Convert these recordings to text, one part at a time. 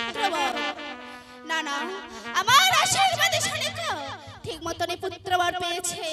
পুত্রবর। না না, আমার আশীর্বাদে শানিকা ঠিক মতনে পুত্রবর পেয়েছে।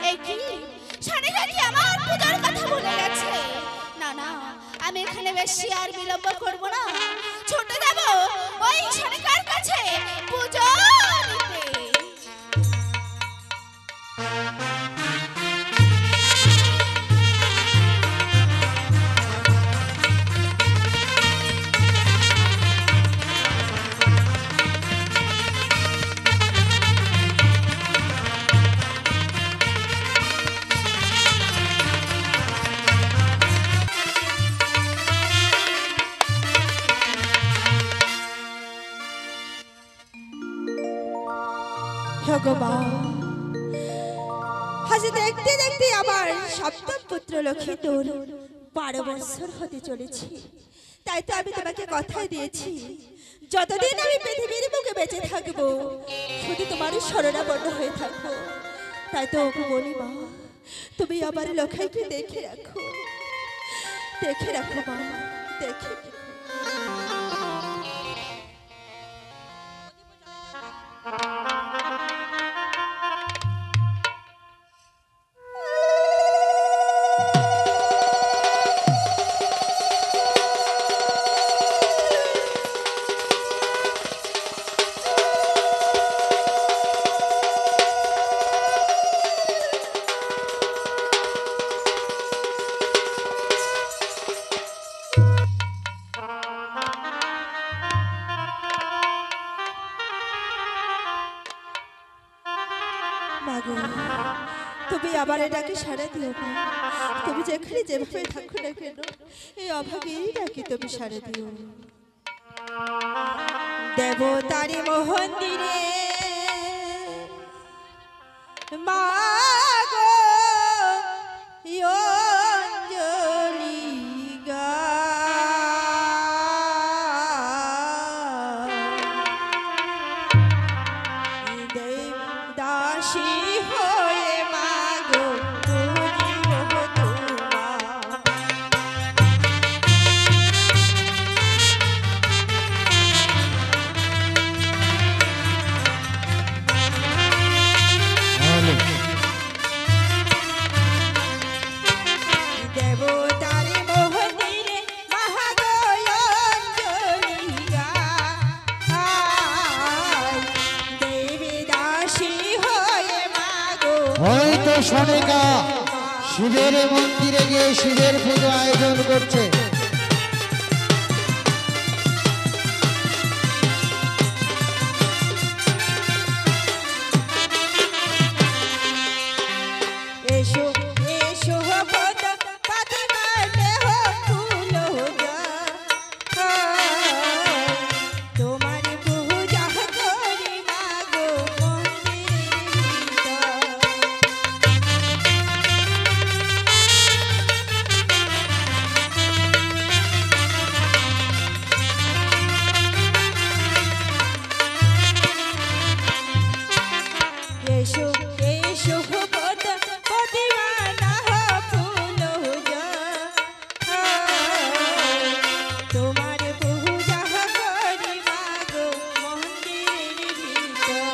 এই কি শানিকা কি আমার পূজার কথা বলে গেছে? না না, আমি এখানে বেশি আর বিলম্ব করব না, ছুটে যাব ওই শানিকার কাছে পূজা দিতে। আজ দেখতে দেখতে আমার সপ্তম পুত্র লক্ষিতর 12 বছর হতে চলেছে। তাই তো আমি তোমাকে কথাই দিয়েছি, যতদিন আমি পৃথিবীর বুকে বেঁচে থাকবো শুধু তোমার শরণাপন্ন হয়ে থাকবো। তাই তো ওকে বলি মা, তুমি আমার লক্ষাইকে দেখে রাখো, দেখে রাখো মা, দেখে। তুমি আবার এটাকে সারা দিও না, তুমি যেখানে যেভাবে থাকো না কেন এই অভাগেই নাকি তুমি সারা দিও। দেবতারি মন্দিরে মা গো অঞ্জলি গা দাসী হয়ে মাগো বুঝিব দেবতারি মন্দিরে মহাগো অঞ্জলি গা দেবী দাসী হয়ে মাগো। ওই তো শানিকা শিবের মন্দিরে গিয়ে শিবের পুজো আয়োজন করছে। এসো এসো পদ পাতিমা দেহ ফুল গা তোমার পূজা করি মাগো মন্দিরে। এসো এসো পদ পাতিমা দেহ ফুল গা তোমার পূজা করি মাগো মন্দিরের ভিতর।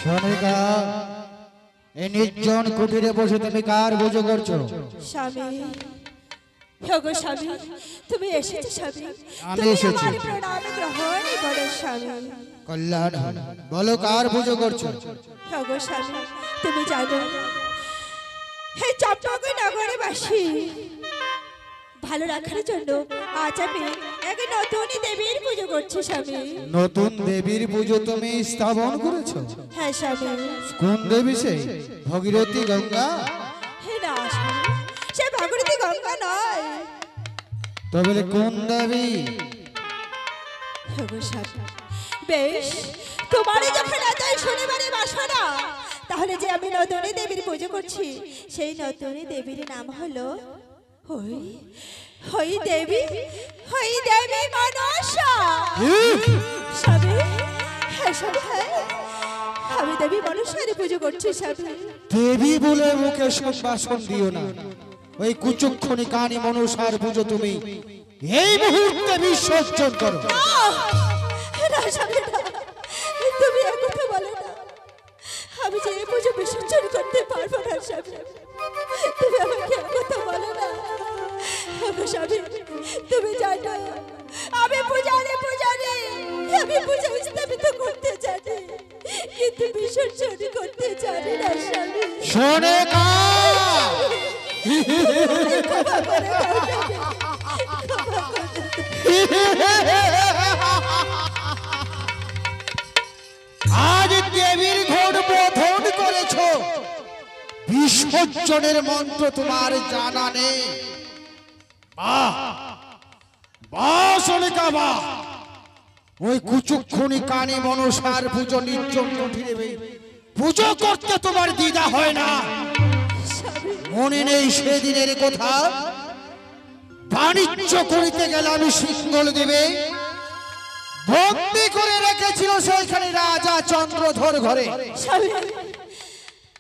শানিকা এই নির্জন কুটিরে বসে তুমি কার পুজো করছো? স্বামী, হগো স্বামী, তুমি এসেছো স্বামী, আমি তুমি এসেছি। আমার প্রণাম গ্রহণ করো স্বামী। কল্যাণ হোক। বলো কার পুজো করছো? হগো স্বামী, তুমি জানো হে চম্পক নগরবাসী ভালো রাখার জন্য আজ আমি এক নতুন দেবীর পুজো করছি স্বামী। নতুন দেবীর পুজো তুমি স্থাপন করেছো? হ্যাঁ স্বামী। কোন দেবী সে? ভগীরথী, গঙ্গা? হে না স্বামী, সে ভাগীরথী গঙ্গা নয়। তবে কোন দেবী? হগো স্বামী, বেশ তোমারই যখন এতই শনিবারে বাসনা, তাহলে যে আমি নতুন দেবীর পুজো করছি সেই নতুন দেবীর নাম হলো হই হই দেবী মনসা। স্বামী, হ্যাঁ স্বামী, হ্যাঁ। আমি দেবী মনসার পুজো করছি স্বামী। দেবী বলে মুখে সম্ভাষণ দিও না। ওই কুচক্ষণী কানি মনসার পুজো তুমি এই মুহূর্তে বিসর্জন করো। না স্বামী, না। তুমি একথা বলো না। আমি যে এই পুজো বিসর্জন করতে পারবো না স্বামী। তুমি আমাকে একথা বলো না। স্বামী, তুমি জানো আমি পূজারি। আমি পূজা স্থাপিত করতে জানি, কিন্তু বিসর্জন করতে জানি না স্বামী। শোনে কা আজ দেবীর ঘোর বোধন করেছ, বিসর্জনের মন্ত্র তোমার জানা নেই। ওই কুচক্ষণী কানি মনসার পুজো নির্জন কুঠিরে পুজো করতে তোমার দ্বিধা হয় না? মনে নেই সেদিনের কথা? বাণিজ্য করিতে গেলে আমি সিংহল দেবে বন্দি করে রেখেছিল সেইখানে রাজা চন্দ্রধর ঘরে।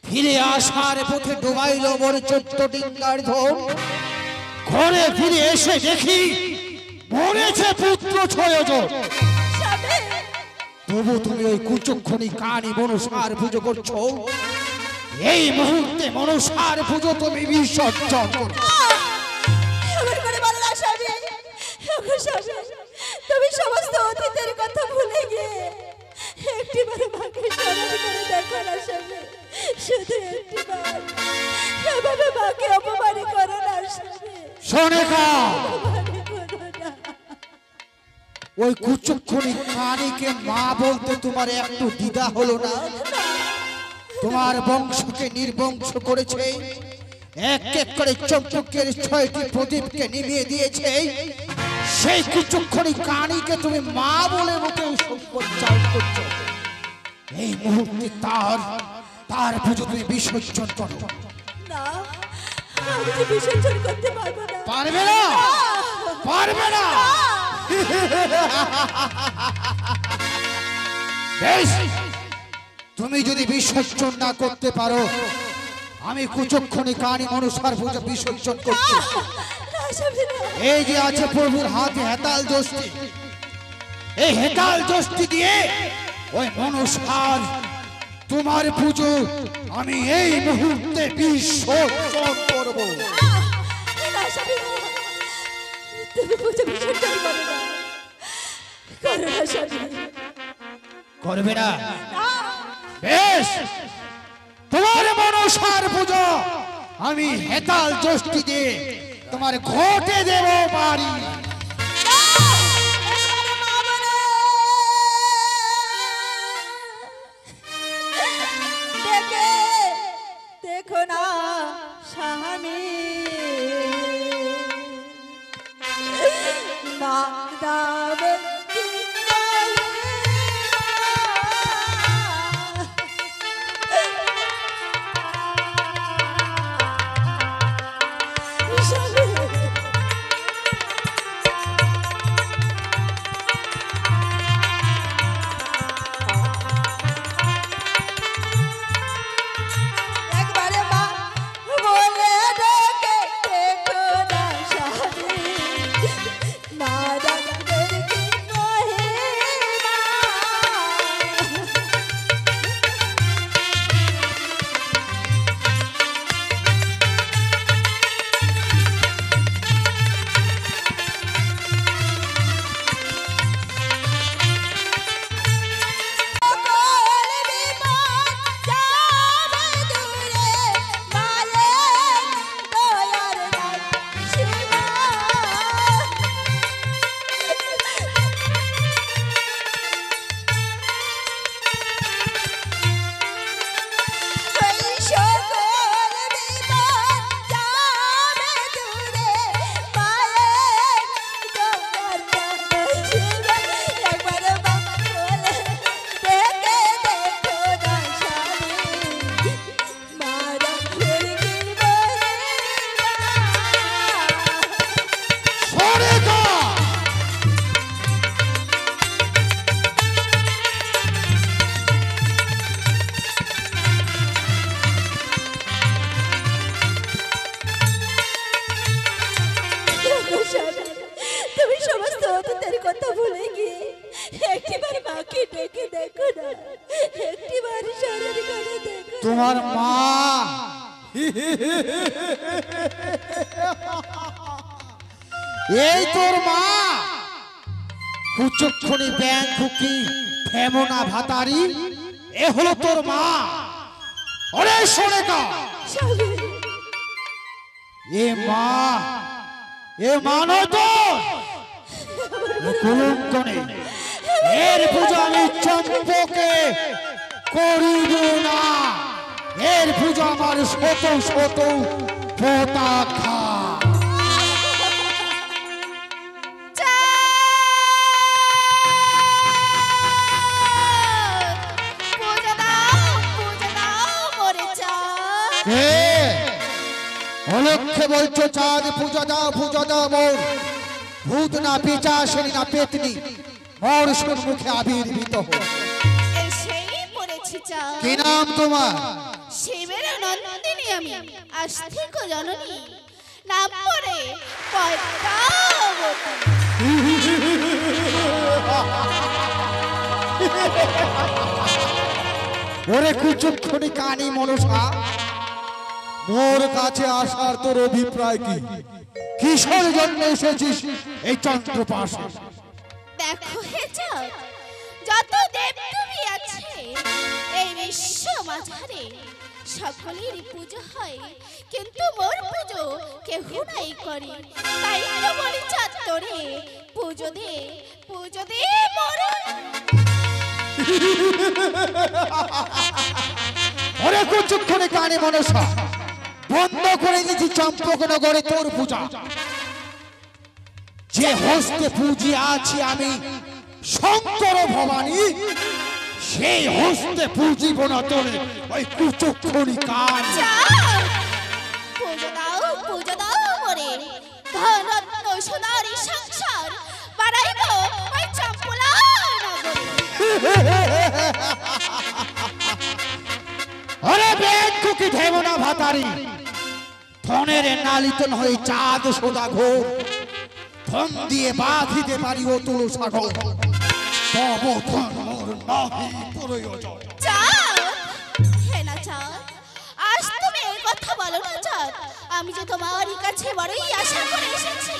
ফিরে আসার পথে ডুবাইল মোর 14 ডিঙ্গার ধন। ঘরে ফিরে এসে দেখি মরেছে পুত্র 6 জন। তবু তুমি ওই কুচক্ষণী কানি মনসার পুজো করছো। এই মুহূর্তে মনসার পুজো তুমি বিসর্জন করো। তুমি সমস্ত অতীতের কথা ভুলে গিয়ে একটিবার মাকে স্মরণ করে দেখো না স্বামী। শুধু একটিবার এভাবে মাকে অপমান করো না স্বামী। শোনেকা, অপমান করো না। ওই কুচক্ষণী কানিকে মা বলতে তোমার একটু দ্বিধা হলো না? তোমার বংশকে নির্বংশ করেছে, এক এক করে চম্পকের 6টি প্রদীপকে নিভিয়ে দিয়েছে। সেই কুচক্ষণী কানিকে তুমি মা বলে মুখে সম্প্রচার করছো। এই মুহূর্তে তার পুজো তুমি বিসর্জন করো। না, আমি যে বিসর্জন করতে পারবো না। পারবে না? পারবে না? বেশ, তুমি যদি বিসর্জন না করতে পারো, আমি কুচক্ষণী কানি মনসার পুজো বিসর্জন করছি। এই যে আছে প্রভুর হাতে হেতাল যষ্টি, এই হেতাল যষ্টি দিয়ে ওই মনসার তোমার পুজো আমি এই মুহূর্তে বিসর্জন করব। তুমি পুজো বিসর্জন করো না। করো না স্বামী। করবে না? বেশ, তোমার মনসার পুজো আমি হেতাল যষ্টি দিয়ে তোমার ঘটে দেব বাড়ি। দেখো না স্বামী, বাগদাবে কথা ভুলে গিয়ে একটিবার মাকে ডেকে দেখো না, একটিবার স্মরণ করে দেখো। তোমার মা এই তোর মা, কুচক্ষণী ব্যাংক খুকি ফেমনা ভাতারি, এ হলো তোর মা। ওরে সোনেকা, সাগর, এ মা, এ মানো তো কলঙ্ক নেই। এর পূজা আমি চম্পকে করিব না। এর পূজা আমার শত শত পতাকা। অলক্ষে বলছো চাঁদ পূজা দাও, পূজা দাও মোর। ভূত না পিচাসিনী না পেতনি মোর সম্মুখে আবির্ভূত হো। কি নাম তোমার? শিবের নন্দিনী আমি, আস্তিক জননী, নাম পড়ে পদ্মাবতী। ওরে কুচক্ষণী কানি মনসা, মোর কাছে আসার তোর অভিপ্রায় কি? কিসের জন্য এসেছিস এই চন্দ্রপাশে? দেখো হে চাঁদ, যত দেবদেবী আছে এই বিশ্ব মাঝারে সকলেরই পুজো হয়, কিন্তু মোর পুজো কেহ নাই করে। তাই তো বলি চাঁদ তোরে পুজো দে, পুজো দে মোর। ওরে কুচক্ষণী কানি মনসা, বন্ধ করে দিয়েছি চম্পকনগরে তোর পূজা। যে হস্তে পুজি আছি আমি শঙ্কর ভবানী, সেই হস্তে পুজিব না তোর ওই কুচক্ষণী কান। চাঁদ, পুজো দাও মোরে, ধনরত্ন সোনারি সংসার বাড়াইব ওই চম্পলার নগরে। আরে বেঙ্কু কি ধেমনা ভাতারি, ধনের নালিতন হয়ে চাঁদ সোদা ঘোর, ধন দিয়ে বাঁধিতে পারি ও তুলো সাগর। তব ধন মোর নাহি প্রয়োজন। চাঁদ, হে না চাঁদ, আজ তুমি এই কথা বলো না চাঁদ। আমি যে তোমারই কাছে বড়ই আশা করে এসেছি,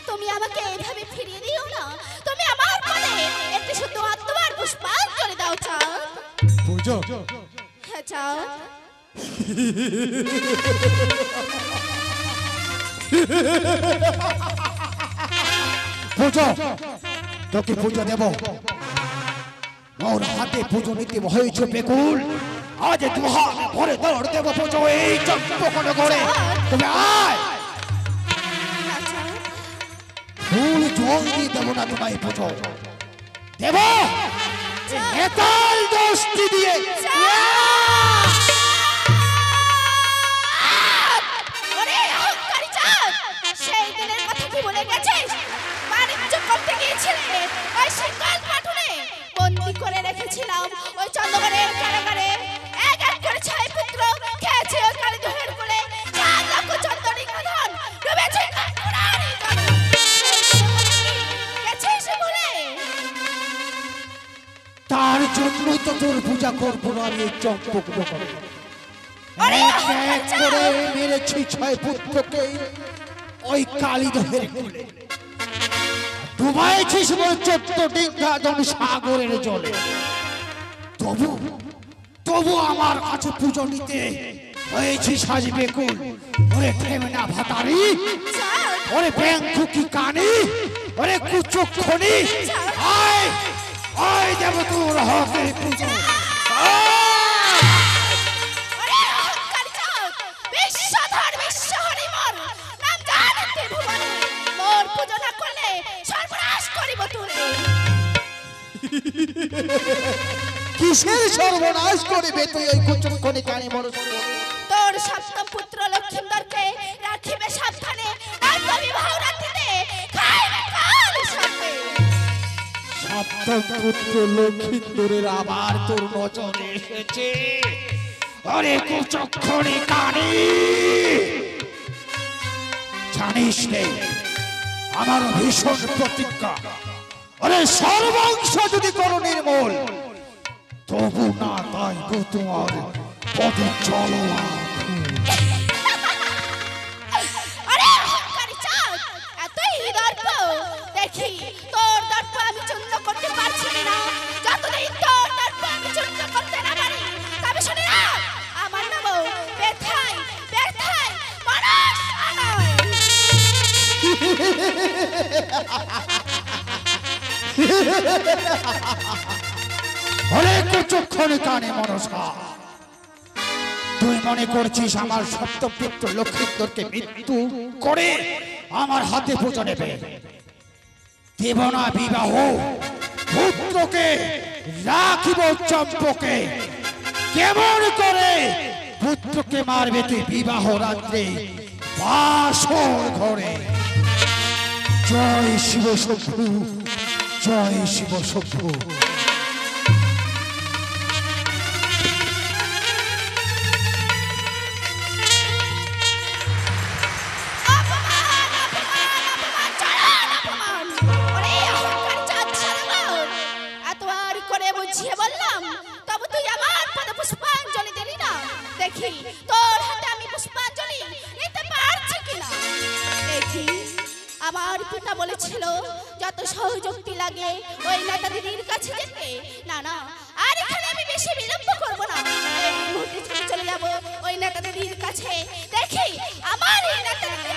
তুমি আমাকে এইভাবে ফিরিয়ে দিও না। তুমি আমার কোলে একটি শুদ্ধ আত্মার পুষ্পাঞ্জলি দাও চাঁদ। বুঝো হ্যাঁ চাঁদ, বুঝো, তোকে পুজো দেব। মোর হাতে পুজো নিতে হয়েছে বেকুল। আজ দুহাত ভরে দৌড় দেব পুজো এই চম্পকনগরে। তুমি আয়, না চাঁদ, ফুল জল দিয়ে দেবো না তোমায় পুজো দেব। নেতাল দোস্তি দিয়ে ওরে অহংকারী চাঁদ, সেই দিনের কথা কি ভুলে গেছিস? বাণিজ্য করতে গিয়েছিলে ওই সিঙ্গল পাটুনে বন্দি করে রেখেছিলাম ওই চন্দ্রগড়ের কারাগারে। এক এক করে 6 পুত্র খেয়েছে ওই কালীদহের কোলে। 4 লক্ষ চন্দনী খাদন ডুবেছে কাঠগড়ারি জলে। গেছিস ভুলে? তার জন্যই তো তোর পূজা করবো না আমি এই চম্পকনগরে। আরে এক এক করে মেরেছি 6 পুত্রকে ওই কালীদহের কোলে। ডুবাইছিস বল 14 ডিঙ্গা জন সাগরের জলে। তবু আমার কাছে পুজো নিতে হয়েছি সাজবে কুল। ওরে ফেমনা ভাতারি, চাঁদ, ওরে ব্যাংকু কি কানি, ওরে কুচক্ষণী, আয় আয় দেব তোর হাতে পুজো। ওরে অহংকারী চাঁদ, বিশ্বধর বিশ্বহরি মোর নাম জানিতে ভুবনে। মোর পূজা না করলে সর্বনাশ করিব তোরে। কিসের সর্বনাশ করবে তুই ওই কুচক্ষণী কানি মনসা? তোর সপ্তম পুত্র লক্ষ্মীন্দরকে রাখিবে সাবধানে, নয়তো বিবাহ রাত্রিতে খাইবে কাল সর্পে। সপ্তম পুত্র লক্ষ্মীন্দরের আবার তোর নজরে এসেছে। আরে কুচক্ষণী কানি, জানিস নে আমার ভীষণ প্রতিজ্ঞা, আরে সর্বংশ যদি করো নির্মূল, তবু না তাই গো তোমার পদে চলো। আরে অহংকারী চাঁদ, এতই দর্প! দেখি তোর দর্প আমি চূর্ণ করতে পারছি না। যতদিন তোর দর্প আমি চূর্ণ করতে না পারি, তবে শুনে না, আমার নাম ব্যথাই ব্যথাই মানুষ আনয়। অনেক কুচক্ষণে কানে মনসা, তুই মনে করছিস আমার সপ্তপুত্র লক্ষ্মীন্দরকে মৃত্যু করে আমার হাতে পূজা নেবে? দেব না বিবাহ, পুত্রকে রাখিব চম্পকে। কেমন করে পুত্রকে মারবে তুই বিবাহ রাত্রে বাসর ঘরে? জয় শিব শম্ভু, জয় শিব শম্ভু। বুঝিয়ে বললাম, তবে তুই আমার পদে পুষ্পাঞ্জলি দিলি না। দেখি তোর হাতে আমি পুষ্পাঞ্জলি নিতে পারছি কিনা। দেখি আমার পিতা বলেছিল যত সহযোগী লাগে ওই নেতা দিদির কাছে যেতে। না না, আর এখানে আমি বেশি বিলম্ব করবো না, এই মুহূর্তে ছুটে চলে যাবো ওই নেতা দিদির কাছে। দেখি আমার এই নেতা দিদি